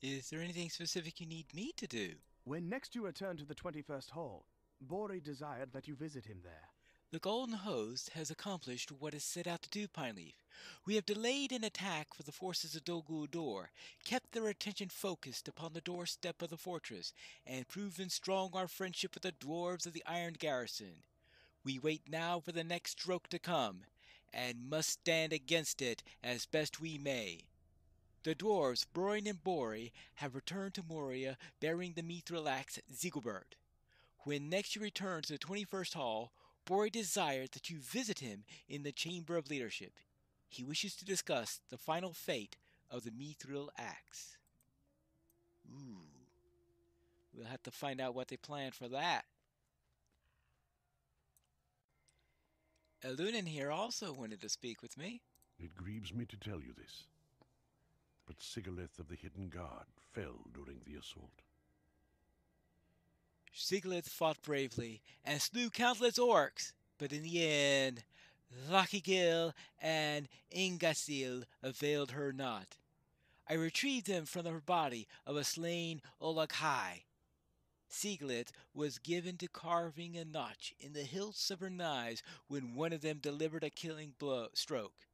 Is there anything specific you need me to do? When next you return to the 21st Hall, Bori desired that you visit him there. The Golden Host has accomplished what it set out to do, Pineleaf. We have delayed an attack for the forces of Dol Guldur, kept their attention focused upon the doorstep of the fortress, and proven strong our friendship with the dwarves of the Iron Garrison. We wait now for the next stroke to come, and must stand against it as best we may. The dwarves, Broin and Bori, have returned to Moria bearing the mithril axe Zigilburk. When next you return to the 21st Hall, Bori desired that you visit him in the Chamber of Leadership. He wishes to discuss the final fate of the mithril axe. Ooh. We'll have to find out what they planned for that. Elunan here also wanted to speak with me. It grieves me to tell you this, but Sigilith of the Hidden Guard fell during the assault. Sigilith fought bravely and slew countless orcs, but in the end, Lochigil and Ingasil availed her not. I retrieved them from the body of a slain Olaghai. Sigilith was given to carving a notch in the hilts of her knives when one of them delivered a killing stroke.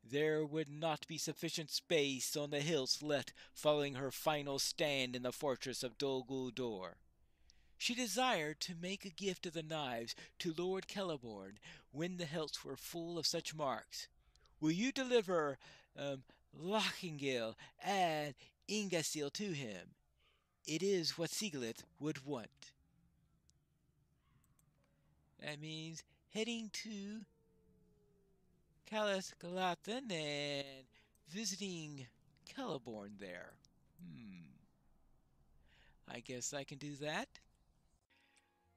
There would not be sufficient space on the hilts left following her final stand in the fortress of Dol Guldur. She desired to make a gift of the knives to Lord Celeborn when the hilts were full of such marks. Will you deliver Lochingil and Ingasil to him? It is what Sigilith would want. That means heading to Calas Galathan and visiting Celeborn there. I guess I can do that.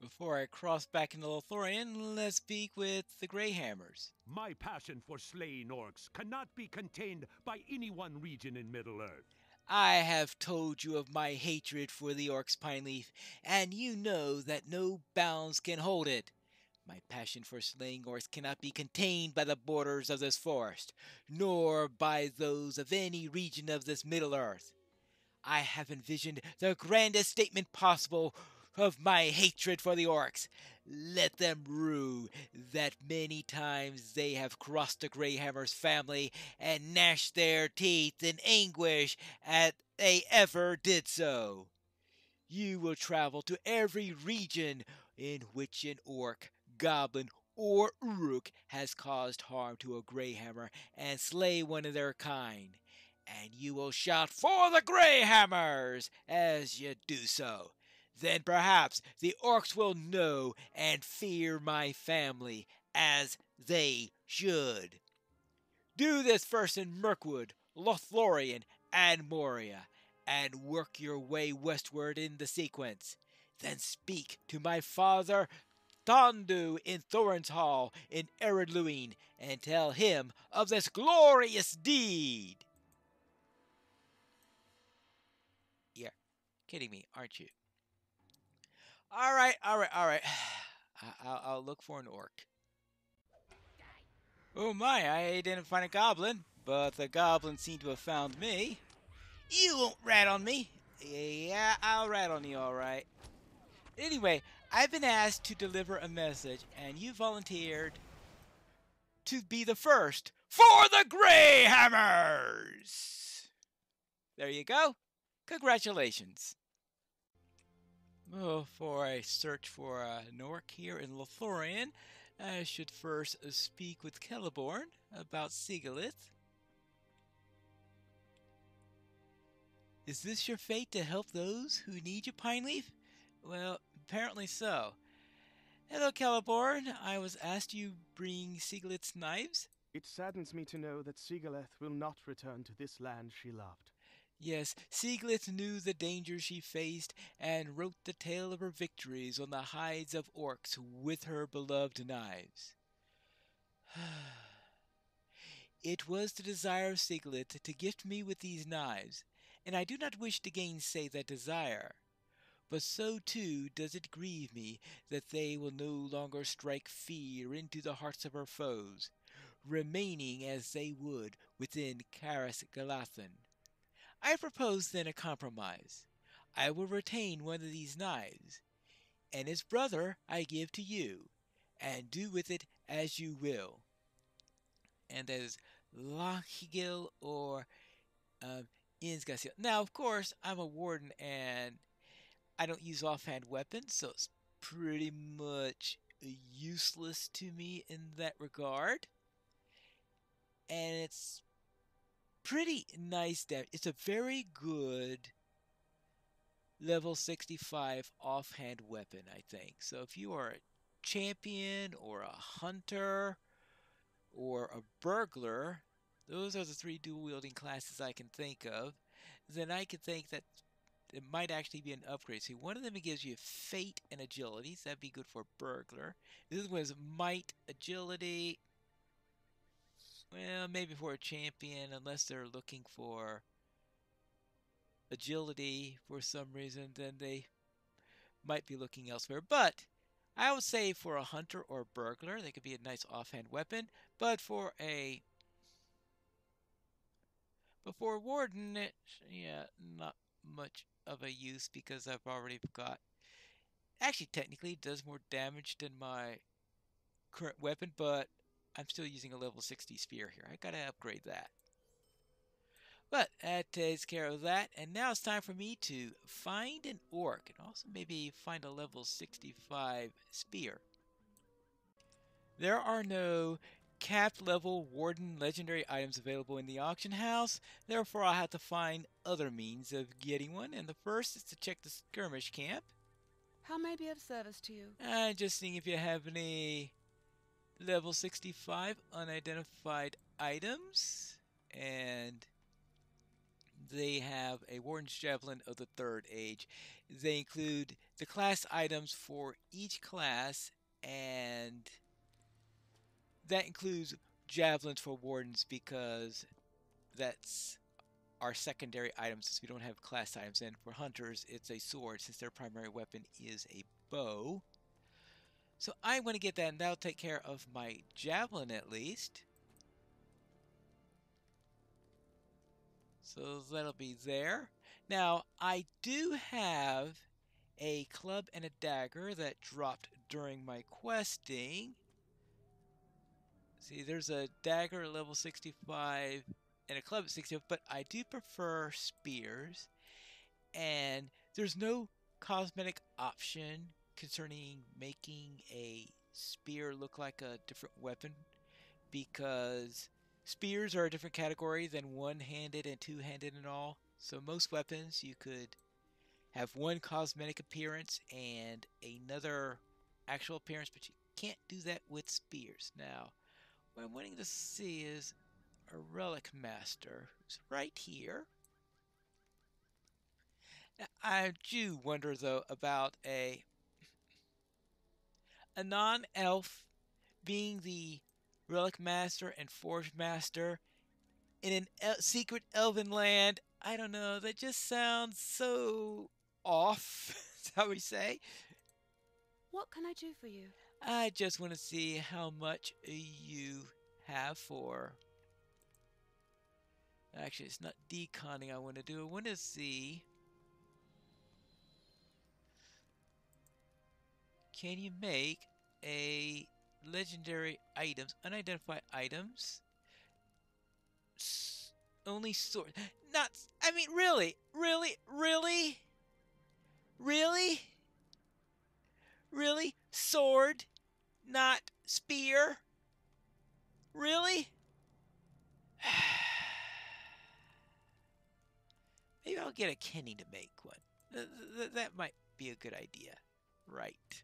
Before I cross back into Lothlorien, let's speak with the Greyhammers. My passion for slaying orcs cannot be contained by any one region in Middle-earth. I have told you of my hatred for the orcs, Pineleaf, and you know that no bounds can hold it. My passion for slaying orcs cannot be contained by the borders of this forest, nor by those of any region of this Middle-earth. I have envisioned the grandest statement possible of my hatred for the orcs. Let them rue that many times they have crossed the Greyhammer's family and gnashed their teeth in anguish at they ever did so. You will travel to every region in which an orc, goblin, or uruk has caused harm to a Greyhammer and slay one of their kind, and you will shout for the Greyhammers as you do so. Then perhaps the orcs will know and fear my family as they should. Do this first in Mirkwood, Lothlorien, and Moria, and work your way westward in the sequence. Then speak to my father Thondu in Thorin's Hall in Eredluin, and tell him of this glorious deed. You're kidding me, aren't you? All right. I'll look for an orc. Oh my, I didn't find a goblin, but the goblin seemed to have found me. You won't rat on me. Yeah, I'll rat on you, all right. Anyway, I've been asked to deliver a message, and you volunteered to be the first for the Greyhammers. There you go. Congratulations. Before I search for an orc here in Lothlorien, I should first speak with Celeborn about Sigilith. Is this your fate to help those who need you, Pineleaf? Well, apparently so. Hello, Celeborn. I was asked you bring Sigilith's knives? It saddens me to know that Sigilith will not return to this land she loved. Yes, Sigilith knew the dangers she faced and wrote the tale of her victories on the hides of orcs with her beloved knives. It was the desire of Sigilith to gift me with these knives, and I do not wish to gainsay that desire. But so too does it grieve me that they will no longer strike fear into the hearts of her foes, remaining as they would within Caras Galathan. I propose then a compromise. I will retain one of these knives, and its brother I give to you, and do with it as you will. And that is Lochigil or um, Insgasil. Now, of course, I'm a warden and I don't use offhand weapons, so it's pretty much useless to me in that regard. And it's pretty nice damage. It's a very good level 65 offhand weapon, I think. So if you are a champion or a hunter or a burglar, those are the three dual wielding classes I can think of, then I could think that it might actually be an upgrade. See, one of them gives you fate and agility, so that'd be good for burglar. This one is might, agility. Well, maybe for a champion, unless they're looking for agility for some reason, then they might be looking elsewhere. But I would say for a hunter or a burglar, they could be a nice offhand weapon. But for a warden, yeah, not much of a use because I've already got. Actually, technically, it does more damage than my current weapon, but I'm still using a level 60 spear here. I gotta upgrade that. But that takes care of that, and now it's time for me to find an orc and also maybe find a level 65 spear. There are no capped level warden legendary items available in the auction house, therefore I'll have to find other means of getting one, and the first is to check the skirmish camp. How may I be of service to you? Just seeing if you have any level 65 unidentified items, and they have a Warden's Javelin of the Third Age. They include the class items for each class, and that includes javelins for wardens because that's our secondary items since we don't have class items. And for hunters, it's a sword since their primary weapon is a bow. So I'm going to get that, and that'll take care of my javelin at least. So that'll be there. Now, I do have a club and a dagger that dropped during my questing. See, there's a dagger at level 65 and a club at 65, but I do prefer spears. And there's no cosmetic option concerning making a spear look like a different weapon because spears are a different category than one-handed and two-handed and all. So most weapons you could have one cosmetic appearance and another actual appearance, but you can't do that with spears. Now, what I'm wanting to see is a relic master who's right here. Now, I do wonder though about a non-elf being the relic master and forge master in an secret elven land. I don't know, that just sounds so off, shall we say. What can I do for you? I just want to see how much you have for. Actually, it's not deconning I want to do. I want to see. Can you make a legendary items, unidentified items? Only sword. Not. I mean, really? Sword, not spear? Really? Maybe I'll get a Kenny to make one. That might be a good idea. Right.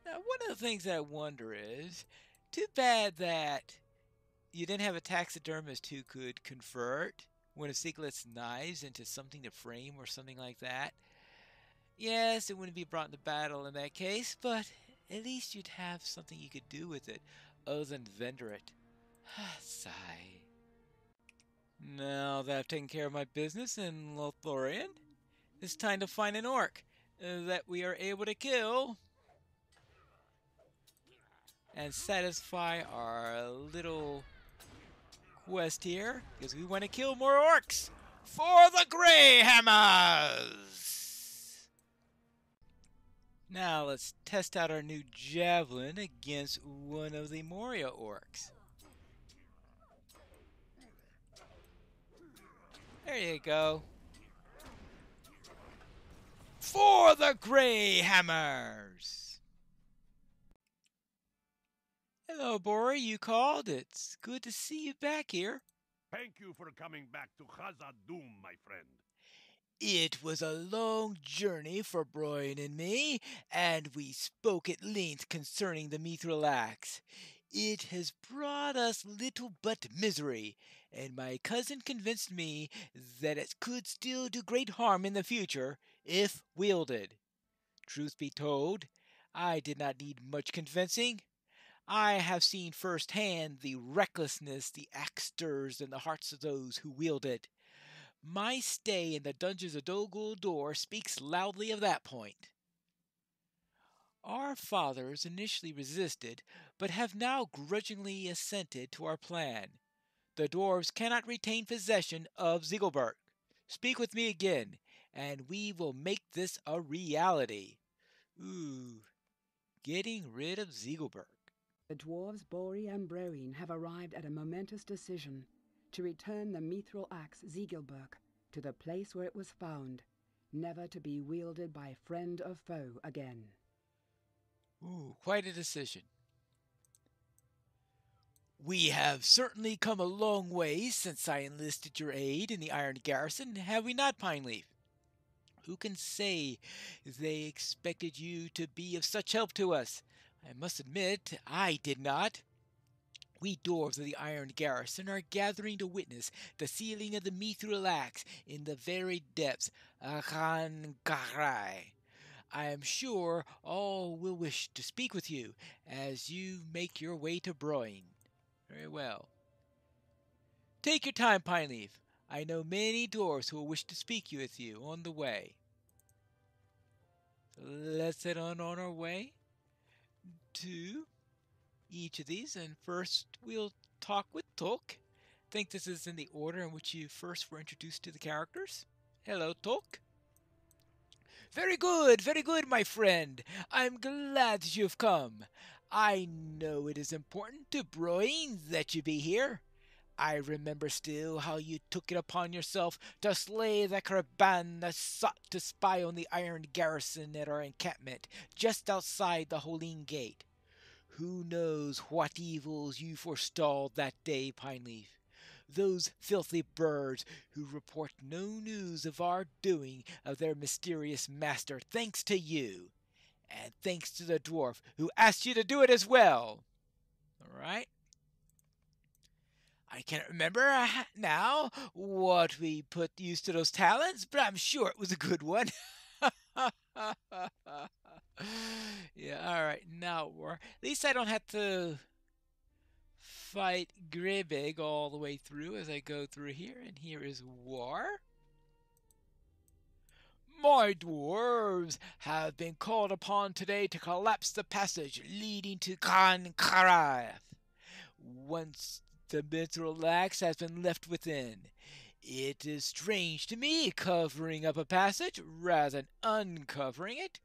Now, one of the things that I wonder is, too bad that you didn't have a taxidermist who could convert one of Siglet's knives into something to frame or something like that. Yes, it wouldn't be brought into battle in that case, but at least you'd have something you could do with it other than vendor it. Sigh. Now that I've taken care of my business in Lothorian, it's time to find an orc that we are able to kill and satisfy our little west here because we want to kill more orcs for the Grey Hammers. Now let's test out our new javelin against one of the Moria orcs. There you go. For the Grey Hammers. Hello, Bori, you called. It's good to see you back here. Thank you for coming back to Khazad-dûm, my friend. It was a long journey for Brian and me, and we spoke at length concerning the mithril axe. It has brought us little but misery, and my cousin convinced me that it could still do great harm in the future if wielded. Truth be told, I did not need much convincing. I have seen firsthand the recklessness the axe stirs in the hearts of those who wield it. My stay in the dungeons of Dol Guldur speaks loudly of that point. Our fathers initially resisted, but have now grudgingly assented to our plan. The dwarves cannot retain possession of Zigilburk. Speak with me again, and we will make this a reality. Ooh, getting rid of Zigilburk. The dwarves Bori and Broin have arrived at a momentous decision to return the mithril axe Zigilburk to the place where it was found, never to be wielded by friend or foe again. Ooh, quite a decision. We have certainly come a long way since I enlisted your aid in the Iron Garrison, have we not, Pineleaf? Who can say they expected you to be of such help to us? I must admit, I did not. We dwarves of the Iron Garrison are gathering to witness the sealing of the mithril axe in the very depths of Khan-Karai. I am sure all will wish to speak with you as you make your way to Broin. Very well. Take your time, Pineleaf. I know many dwarves who will wish to speak with you on the way. Let's head on our way to each of these, and first we'll talk with Tok. I think this is in the order in which you first were introduced to the characters. Hello, Tok. Very good, my friend. I'm glad that you've come. I know it is important to Broin that you be here. I remember still how you took it upon yourself to slay the Kraban that sought to spy on the Iron Garrison at our encampment just outside the Holine Gate. Who knows what evils you forestalled that day, Pineleaf? Those filthy birds who report no news of our doing of their mysterious master, thanks to you, and thanks to the dwarf who asked you to do it as well. All right? I can't remember now what we put used to those talents, but I'm sure it was a good one. Yeah, alright, now at least I don't have to fight Grebig all the way through as I go through here, and here is war. My dwarves have been called upon today to collapse the passage leading to Khan-Karath. Once the mithril axe has been left within, it is strange to me covering up a passage rather than uncovering it.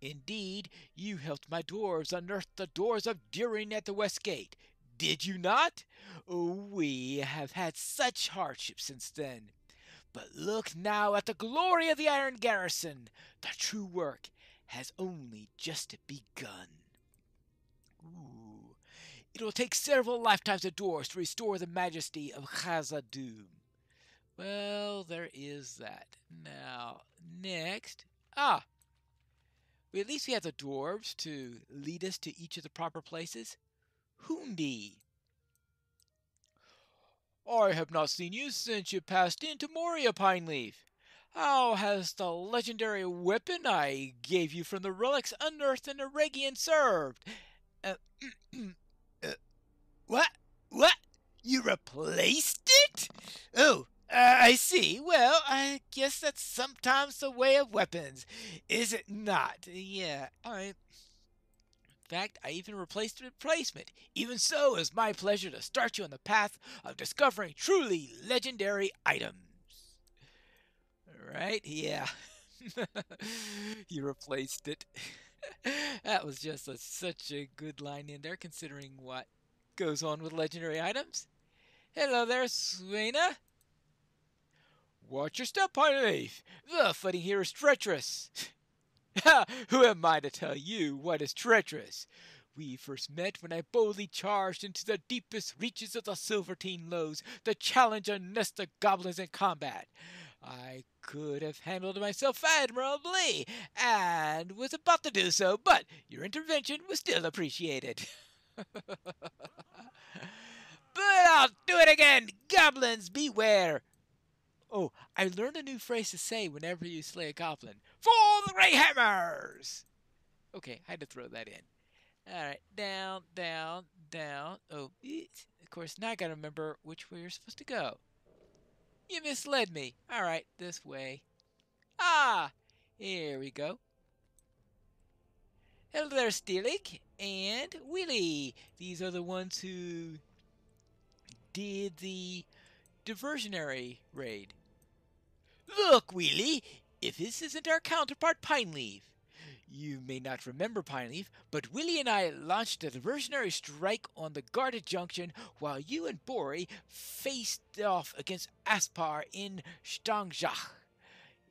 Indeed, you helped my dwarves unearth the doors of Durin at the west gate, did you not? We have had such hardship since then. But look now at the glory of the Iron Garrison. The true work has only just begun. Ooh. It will take several lifetimes of dwarves to restore the majesty of Khazad-dûm. Well, there is that. Now, next. At least we have the dwarves to lead us to each of the proper places. Hundi. I have not seen you since you passed into Moria, Pineleaf. How has the legendary weapon I gave you from the relics unearthed in Eregion served? What? You replaced it? Oh, I see. Well, I guess that's sometimes the way of weapons, is it not? Yeah, fact, I even replaced a replacement. Even so, it is my pleasure to start you on the path of discovering truly legendary items. Right? Yeah. You replaced it. That was just such a good line in there, considering what goes on with legendary items. Hello there, Suena. Watch your step, Pineleaf. The footing here is treacherous. Who am I to tell you what is treacherous? We first met when I boldly charged into the deepest reaches of the Silvertine Lows to challenge a nest of goblins in combat. I could have handled myself admirably, and was about to do so, but your intervention was still appreciated. But I'll do it again! Goblins, beware! Oh, I learned a new phrase to say whenever you slay a goblin. For the Grey Hammers! Okay, I had to throw that in. Alright, down, down, down. Oh, of course, now I gotta remember which way you're supposed to go. You misled me. Alright, this way. Ah! Here we go. Hello there, Steelig and Willy. These are the ones who did the diversionary raid. Look, Willy, if this isn't our counterpart Pineleaf. You may not remember Pineleaf, but Willy and I launched a diversionary strike on the guarded junction while you and Bori faced off against Aspar in Stangjach.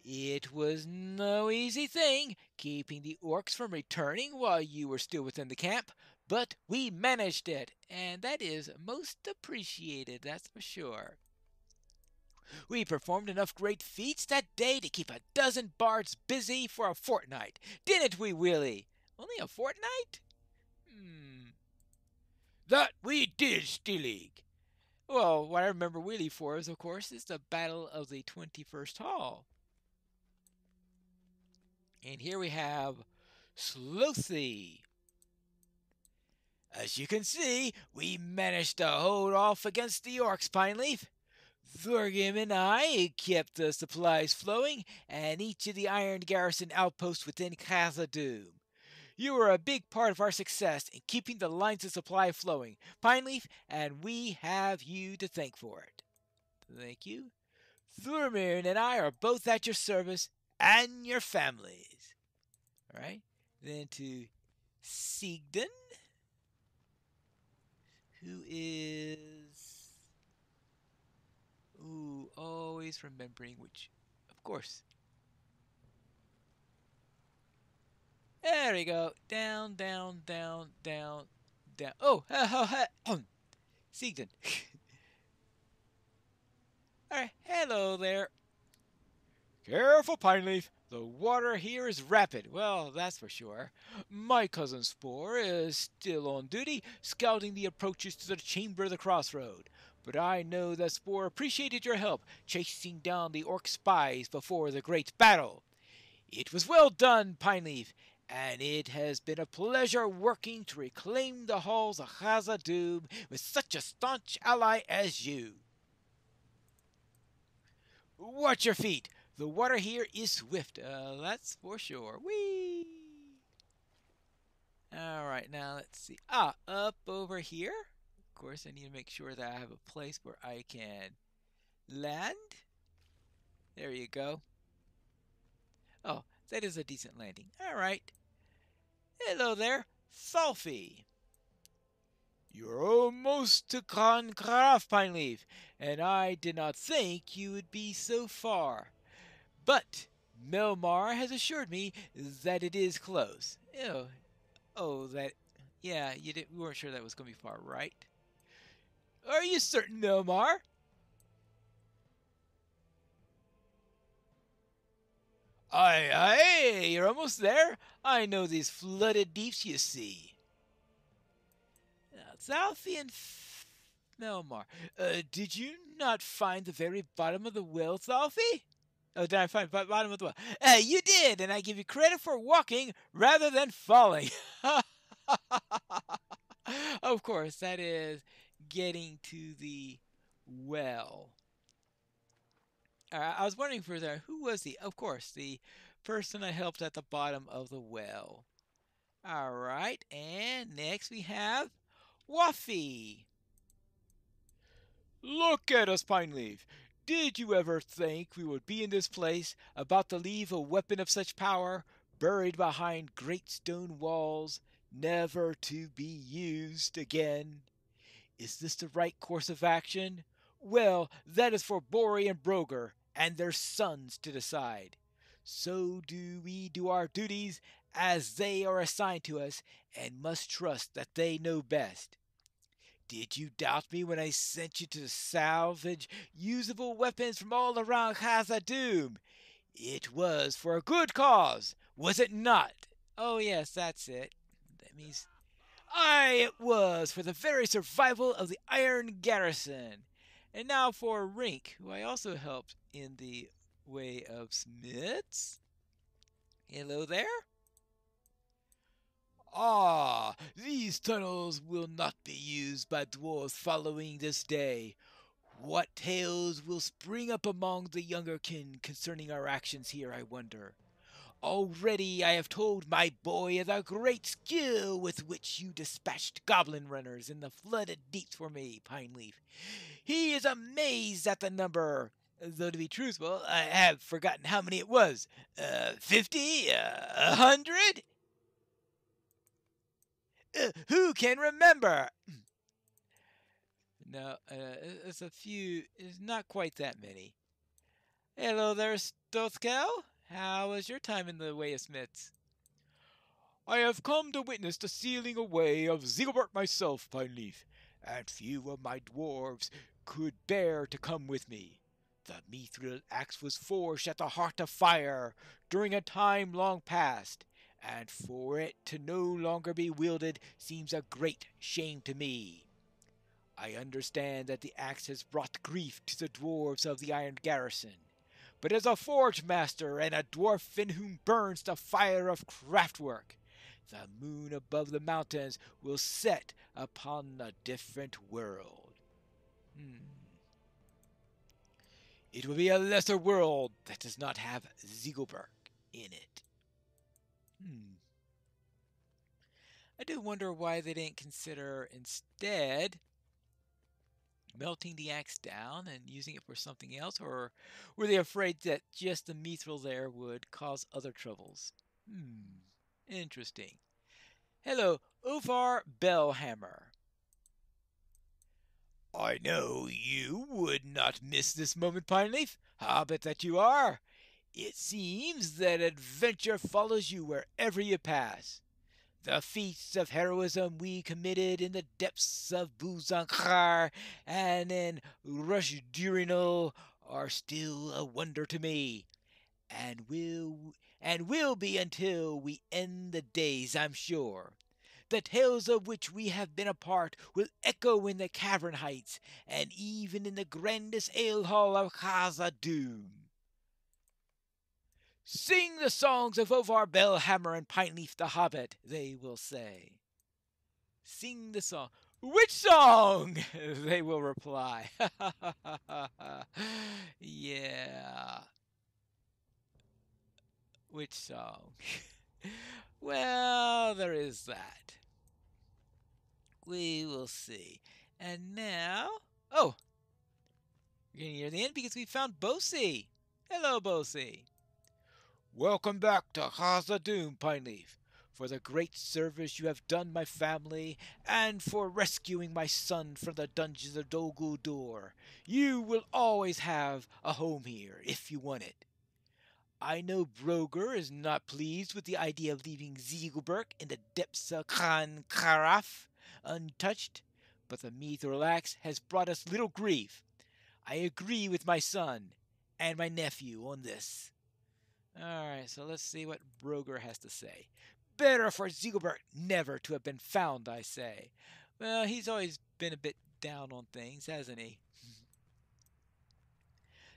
It was no easy thing, keeping the orcs from returning while you were still within the camp, but we managed it, and that is most appreciated, that's for sure. We performed enough great feats that day to keep a dozen bards busy for a fortnight, didn't we, Willy? Only a fortnight? That we did, Steelig. Well, what I remember Willy for is, of course, is the Battle of the 21st Hall. And here we have Slothy. As you can see, we managed to hold off against the orcs, Pineleaf. Thorgrim and I kept the supplies flowing, and each of the iron garrison outposts within Khazad-dûm. You were a big part of our success in keeping the lines of supply flowing, Pineleaf, and we have you to thank for it. Thank you. Thorgrim and I are both at your service and your families. All right. Then to Sigden, who is... Ooh, always remembering which... Of course. There we go. Down, down, down, down, down. Oh, Sigden. Alright, hello there. Careful, Pineleaf. The water here is rapid. Well, that's for sure. My cousin Spore is still on duty, scouting the approaches to the Chamber of the Crossroad. But I know that Spore appreciated your help, chasing down the orc spies before the great battle. It was well done, Pineleaf, and it has been a pleasure working to reclaim the halls of Khazad-dûm with such a staunch ally as you. Watch your feet. The water here is swift, that's for sure. Whee! Alright, now let's see. Up over here. Of course, I need to make sure that I have a place where I can land. There you go. Oh, that is a decent landing. Alright. Hello there, Sulfy. You're almost to Krankraf, Pineleaf, and I did not think you would be so far. But Melmar has assured me that it is close. Yeah, you weren't sure that was going to be far, right? Are you certain, Melmar? Aye, you're almost there. I know these flooded deeps you see. Zalfi and Melmar, did you not find the very bottom of the well, Zalfi? Oh, did I find the bottom of the well? You did, and I give you credit for walking rather than falling. Of course, that is getting to the well. I was wondering who was of course, the person I helped at the bottom of the well. Alright, and next we have Waffy. Look at us, Pineleaf. Did you ever think we would be in this place, about to leave a weapon of such power, buried behind great stone walls, never to be used again? Is this the right course of action? Well, that is for Bori and Broger and their sons to decide. So do we do our duties as they are assigned to us, and must trust that they know best. Did you doubt me when I sent you to salvage usable weapons from all around Khazad-dûm? It was for a good cause, was it not? Oh yes, that's it. That means it was for the very survival of the Iron Garrison. And now for Rink, who I also helped in the way of smiths. Hello there. These tunnels will not be used by dwarves following this day. What tales will spring up among the younger kin concerning our actions here, I wonder? Already I have told my boy of the great skill with which you dispatched goblin runners in the flooded deeps for me, Pineleaf. He is amazed at the number. Though to be truthful, I have forgotten how many it was. 50? 100? Who can remember? No, it's a few. It's not quite that many. Hello there, Stothkel. How was your time in the way of smiths? I have come to witness the sealing away of Zigilburk myself, Pineleaf, and few of my dwarves could bear to come with me. The mithril axe was forged at the heart of fire during a time long past, and for it to no longer be wielded seems a great shame to me. I understand that the axe has brought grief to the dwarves of the Iron Garrison, but as a forge master and a dwarf in whom burns the fire of craftwork, the moon above the mountains will set upon a different world. It will be a lesser world that does not have Zigilburk in it. I do wonder why they didn't consider instead melting the axe down and using it for something else, or were they afraid that just the mithril there would cause other troubles? Interesting. Hello, Ovar Bellhammer. I know you would not miss this moment, Pineleaf, hobbit that you are. It seems that adventure follows you wherever you pass. The feats of heroism we committed in the depths of Buzankhar and in Rushdurinal are still a wonder to me, and will be until we end the days, I'm sure. The tales of which we have been a part will echo in the cavern heights, and even in the grandest ale hall of Khazad-dûm. Sing the songs of Ovar Bellhammer and Pineleaf the Hobbit, they will say. Sing the song. Which song? They will reply. Yeah. Which song? Well, there is that. We will see. And now... Oh! We're getting near the end because we found Bosi. Hello, Bosi. Welcome back to Khazad-dûm, Pineleaf, for the great service you have done my family, and for rescuing my son from the dungeons of Dol Guldur. You will always have a home here, if you want it. I know Broger is not pleased with the idea of leaving Zigilburk in the depths of Khan Karaf untouched, but the mithril axe has brought us little grief. I agree with my son and my nephew on this. Alright, so let's see what Broger has to say. Better for Zigilburk never to have been found, I say. Well, he's always been a bit down on things, hasn't he?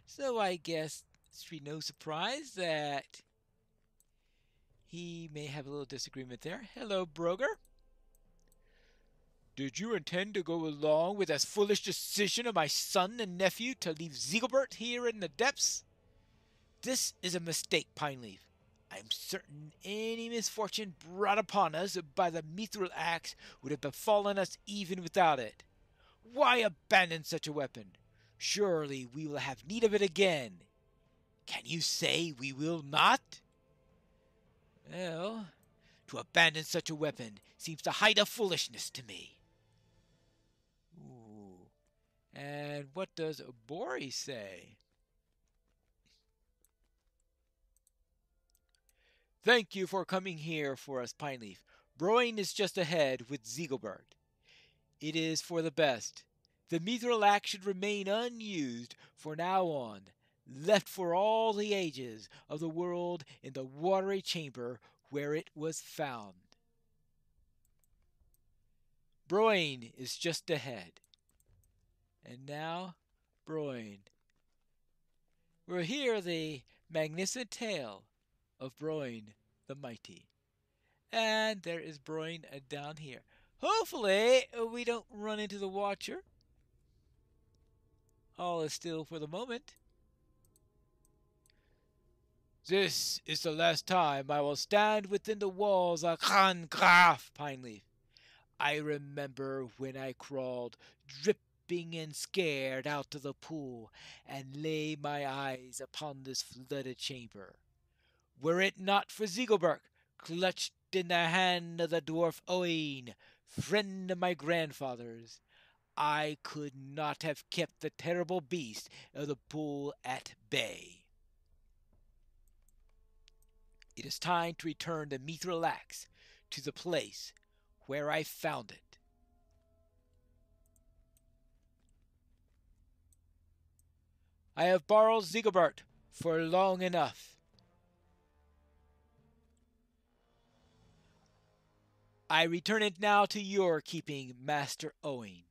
So I guess it should be no surprise that he may have a little disagreement there. Hello, Broger. Did you intend to go along with this foolish decision of my son and nephew to leave Zigilburk here in the depths? This is a mistake, Pineleaf. I'm certain any misfortune brought upon us by the mithril axe would have befallen us even without it. Why abandon such a weapon? Surely we will have need of it again. Can you say we will not? Well, to abandon such a weapon seems the height of foolishness to me. Ooh. And what does Bori say? Thank you for coming here for us, Pineleaf. Broin is just ahead with Zigilburk. It is for the best. The mithril axe should remain unused for now on, left for all the ages of the world in the watery chamber where it was found. Broin is just ahead. And now, Broin. We'll hear the magnificent tale of Broin the Mighty. And there is Broin down here. Hopefully, we don't run into the Watcher. All is still for the moment. This is the last time I will stand within the walls of Khan Graf, Pineleaf. I remember when I crawled, dripping and scared, out to the pool, and lay my eyes upon this flooded chamber. Were it not for Zigilburk, clutched in the hand of the dwarf Owain, friend of my grandfather's, I could not have kept the terrible beast of the pool at bay. It is time to return the mithril axe to the place where I found it. I have borrowed Zigilburk for long enough. I return it now to your keeping, Master Owain.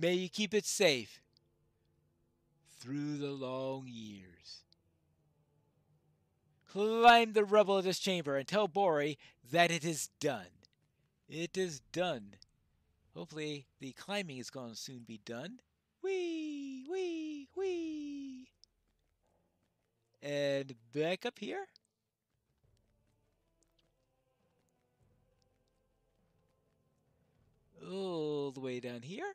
May you keep it safe through the long years. Climb the rubble of this chamber and tell Bori that it is done. It is done. Hopefully the climbing is going to soon be done. Whee! Whee! Whee! And back up here. All the way down here.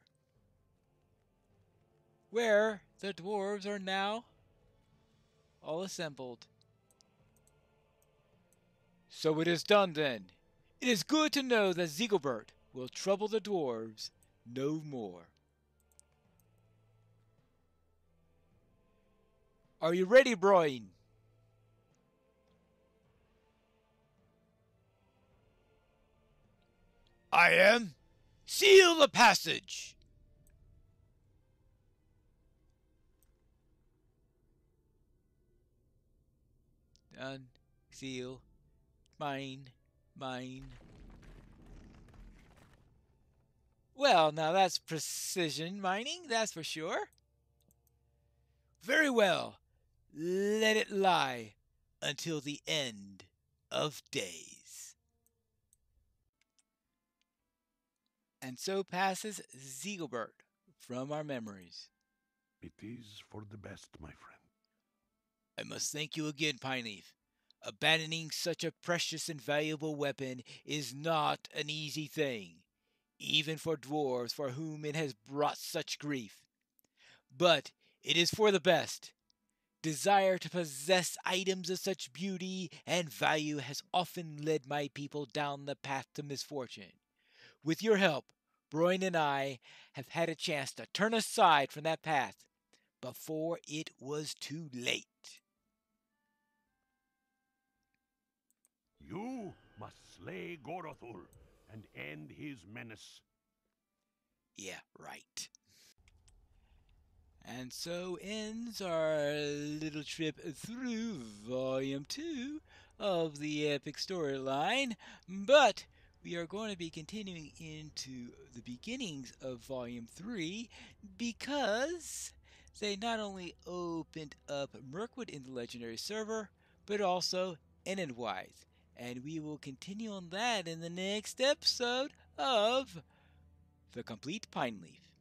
Where the dwarves are now all assembled. So it is done then. It is good to know that Zigilburk will trouble the dwarves no more. Are you ready, Broin? I am. Seal the passage. Done. Seal. Mine. Well, now that's precision mining, that's for sure. Very well. Let it lie until the end of days. And so passes Zigilburk from our memories. It is for the best, my friend. I must thank you again, Pineleaf. Abandoning such a precious and valuable weapon is not an easy thing, even for dwarves for whom it has brought such grief. But it is for the best. Desire to possess items of such beauty and value has often led my people down the path to misfortune. With your help, Broin and I have had a chance to turn aside from that path before it was too late. You must slay Gorothul and end his menace. Yeah, right. And so ends our little trip through Volume 2 of the epic storyline. But we are going to be continuing into the beginnings of Volume 3 because they not only opened up Mirkwood in the Legendary server, but also Enenwise. And we will continue on that in the next episode of The Complete Pineleaf.